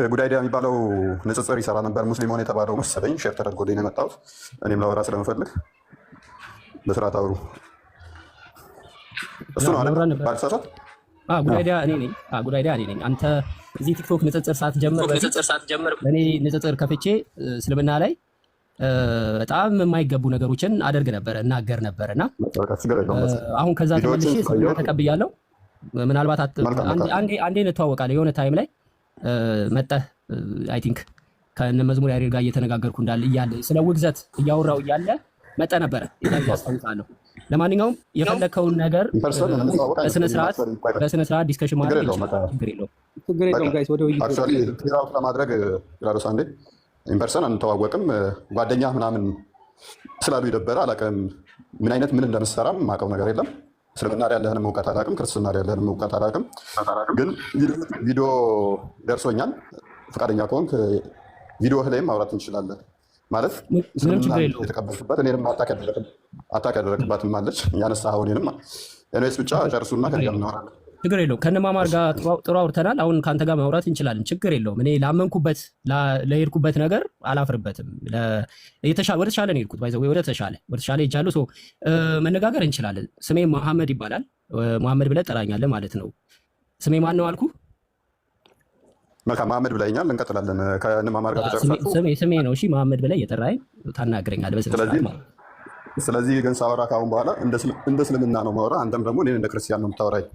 ጉዳይ የሚባለው ንጽጽር ይሰራ ነበር። ሙስሊም ሆነ የተባለው መሰለኝ ሼር ተደርጎልኝ ነው የመጣሁት። እኔም ላወራ ስለምፈልግ በስርዓት አውሩ። እሱ ነው አይደል? ባልሳሳት ጉዳይዳ እኔ ነኝ። አንተ እዚህ ቲክቶክ ንጽጽር ሳትጀምር እኔ ንጽጽር ከፍቼ እስልምና ላይ በጣም የማይገቡ ነገሮችን አደርግ ነበር እናገር ነበርና አሁን ከዛ ተመልሼ እስልምና ተቀብያለሁ። ምናልባት አንዴ እንተዋወቃለን የሆነ ታይም ላይ መጣህ አይ ቲንክ ከነ መዝሙር ያሬድ ጋር እየተነጋገርኩ እንዳለ እያለ ስለ ውግዘት እያወራው እያለ መጣ ነበር ያስታውሳለሁ። ለማንኛውም የፈለከውን ነገር በስነ ስርዓት ዲስከሽን ማድረግ ችግር የለውም ጋይስ ወደ ውይይት አክቹአሊ ክሊራውት ለማድረግ ግራዶስ አንዴ ኢንፐርሰን አንተዋወቅም ጓደኛ ምናምን ስላሉ ይደበረ አላውቅም ምን አይነት ምን እንደምትሰራም ማውቀው ነገር የለም። እስልምና ላይ ያለህንም እውቀት አላውቅም፣ ክርስትና ላይ ያለህንም እውቀት አላውቅም። ግን ቪዲዮ ደርሶኛል። ፈቃደኛ ከሆንክ ቪዲዮ ላይም ማውራት እንችላለን። ማለት እስልምና የተቀበልክበት እኔንም አታክ ያደረግባትም አለች ያነሳኸው እኔንም ኤኒዌይስ ብቻ ጨርሱና ከዚያ እናወራለን። ችግር የለውም። ከነማማር ጋር ጥሩ አውርተናል። አሁን ከአንተ ጋር ማውራት እንችላለን። ችግር የለውም። እኔ ላመንኩበት ለሄድኩበት ነገር አላፍርበትም። ወደ ተሻለ ነው የሄድኩት። ወደ ተሻለ ሄጃለሁ። መነጋገር እንችላለን። ስሜ መሐመድ ይባላል። መሐመድ ብለህ ጠራኛለህ ማለት ነው። ስሜ ማን ነው አልኩ? መልካም መሐመድ ብለኸኛል። እንቀጥላለን። ከነማማር ጋር ተጨርሳችሁ ስሜ ነው። እሺ መሐመድ ብለህ እየጠራኸኝ ታናግረኛለህ። ስለዚህ ግን ሳወራ ከአሁን በኋላ እንደ እስልምና ነው ማወራ። አንተም ደግሞ እኔን እንደ ክርስቲያን ነው የምታወራኝ።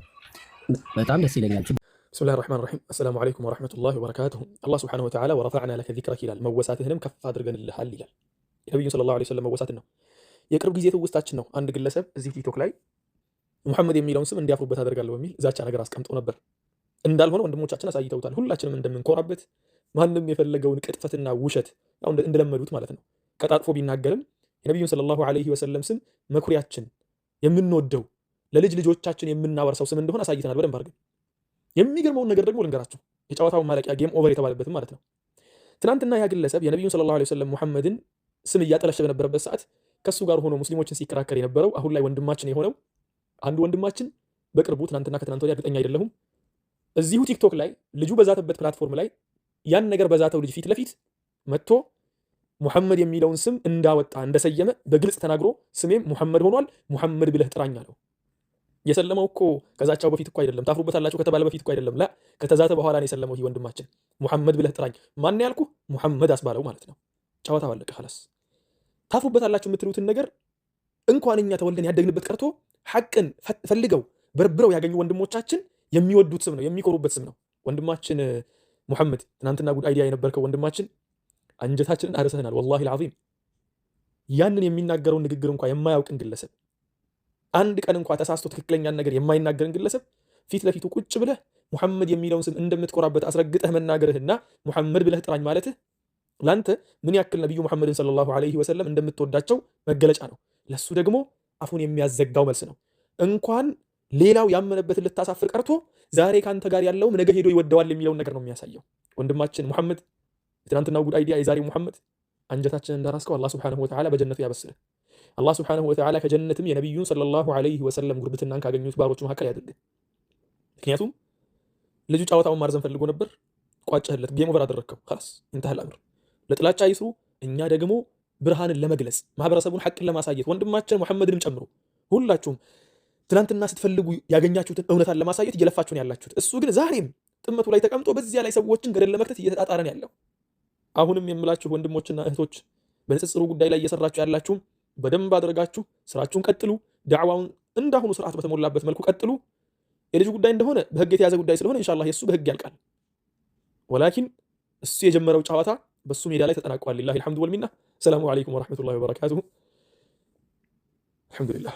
በጣም ደስ ይለኛል። ብስሚላሂ ረህማን ረሂም አሰላሙ አለይኩም ወረሕመቱላሂ ወበረካቱሁ። አላህ ሱብሓነሁ ወተዓላ ወረፈዕና ለከ ዚክረክ ይላል። መወሳትህንም ከፍ አድርገንልሃል ይላል። የነቢዩ ሰለላሁ ዐለይሂ ወሰለም መወሳትን ነው። የቅርብ ጊዜ ትውስታችን ነው። አንድ ግለሰብ እዚህ ቲክቶክ ላይ ሙሐመድ የሚለውን ስም እንዲያፍሩበት አደርጋለሁ በሚል ዛቻ ነገር አስቀምጠው ነበር። እንዳልሆነ ወንድሞቻችን አሳይተውታል። ሁላችንም እንደምንኮራበት ማንም የፈለገውን ቅጥፈትና ውሸት እንደለመዱት ማለት ነው ቀጣጥፎ ቢናገርም የነቢዩን ሰለላሁ ዐለይሂ ወሰለም ስም መኩሪያችን የምንወደው ለልጅ ልጆቻችን የምናወርሰው ስም እንደሆነ አሳይተናል በደንብ አድርገን። የሚገርመውን ነገር ደግሞ ልንገራችሁ፣ የጨዋታውን ማለቂያ ጌም ኦቨር የተባለበትም ማለት ነው። ትናንትና ያ ግለሰብ የነቢዩን ሰለላሁ ዐለይሂ ወሰለም ሙሐመድን ስም እያጠለሸ በነበረበት ሰዓት ከሱ ጋር ሆኖ ሙስሊሞችን ሲከራከር የነበረው አሁን ላይ ወንድማችን የሆነው አንዱ ወንድማችን በቅርቡ ትናንትና ከትናንት ወዲያ እርግጠኛ አይደለሁም እዚሁ ቲክቶክ ላይ ልጁ በዛተበት ፕላትፎርም ላይ ያን ነገር በዛተው ልጅ ፊት ለፊት መጥቶ ሙሐመድ የሚለውን ስም እንዳወጣ እንደሰየመ በግልጽ ተናግሮ ስሜም ሙሐመድ ሆኗል፣ ሙሐመድ ብለህ ጥራኝ አለው። የሰለመው እኮ ከዛቻው በፊት እኮ አይደለም፣ ታፍሩበታላችሁ ከተባለ በፊት እኮ አይደለም። ላ ከተዛተ በኋላ ነው የሰለመው። ይህ ወንድማችን ሙሐመድ ብለህ ጥራኝ ማን ያልኩ ሙሐመድ አስባለው ማለት ነው። ጨዋታው አለቀ خلاص። ታፍሩበታላችሁ የምትሉትን ነገር እንኳን እኛ ተወልደን ያደግንበት ቀርቶ ሐቅን ፈልገው በርብረው ያገኙ ወንድሞቻችን የሚወዱት ስም ነው፣ የሚኮሩበት ስም ነው። ወንድማችን ሙሐመድ ትናንትና ጉድ አይዲያ የነበርከው ወንድማችን አንጀታችንን አርሰህናል ወላሂ العظيم። ያንን የሚናገረውን ንግግር እንኳን የማያውቅን ግለሰብ አንድ ቀን እንኳን ተሳስቶ ትክክለኛን ነገር የማይናገርን ግለሰብ ፊት ለፊቱ ቁጭ ብለህ ሙሐመድ የሚለውን ስም እንደምትኮራበት አስረግጠህ መናገርህና ሙሐመድ ብለህ ጥራኝ ማለትህ ላንተ ምን ያክል ነብዩ ሙሐመድን ሰለላሁ ዐለይሂ ወሰለም እንደምትወዳቸው መገለጫ ነው። ለሱ ደግሞ አፉን የሚያዘጋው መልስ ነው። እንኳን ሌላው ያመነበትን ልታሳፍር ቀርቶ ዛሬ ካንተ ጋር ያለው ነገ ሄዶ ይወደዋል የሚለውን ነገር ነው የሚያሳየው። ወንድማችን ሙሐመድ የትናንትናው ጉድ አይዲያ የዛሬው ሙሐመድ አንጀታችንን እንዳራስከው አላህ ሱብሓነሁ ወተዓላ በጀነቱ ያበስርህ። አላህ ሱብሓነሁ ወተዓላ ከጀነትም የነቢዩን ሰለላሁ ዐለይሂ ወሰለም ጉርብትናን ካገኙት ባሮቹ መካከል ያድርግህ። ምክንያቱም ልጁ ጨዋታውን ማርዘን ፈልጎ ነበር፣ ቋጨህለት፣ ጌም ኦቨር አደረግከው። خلاص እንተሃል አምር። ለጥላቻ ይስሩ፣ እኛ ደግሞ ብርሃንን ለመግለጽ ማህበረሰቡን ሐቅን ለማሳየት ወንድማችን ሙሐመድንም ጨምሮ ሁላችሁም ትናንትና ስትፈልጉ ያገኛችሁትን እውነታን ለማሳየት እየለፋችሁን ያላችሁት፣ እሱ ግን ዛሬም ጥመቱ ላይ ተቀምጦ በዚያ ላይ ሰዎችን ገደል ለመክተት እየተጣጣረን ያለው። አሁንም የምላችሁ ወንድሞችና እህቶች በንጽጽሩ ጉዳይ ላይ እየሰራችሁ ያላችሁም በደንብ አድርጋችሁ ስራችሁን ቀጥሉ። ዳዕዋውን እንዳሁኑ ስርዓት በተሞላበት መልኩ ቀጥሉ። የልጁ ጉዳይ እንደሆነ በህግ የተያዘ ጉዳይ ስለሆነ ኢንሻአላህ የሱ በህግ ያልቃል። ወላኪን እሱ የጀመረው ጨዋታ በሱ ሜዳ ላይ ተጠናቋል። ሊላሂል ሐምዱ ወል ሚና። ሰላሙ አለይኩም ወራህመቱላሂ ወበረካቱሁ። አልሐምዱሊላህ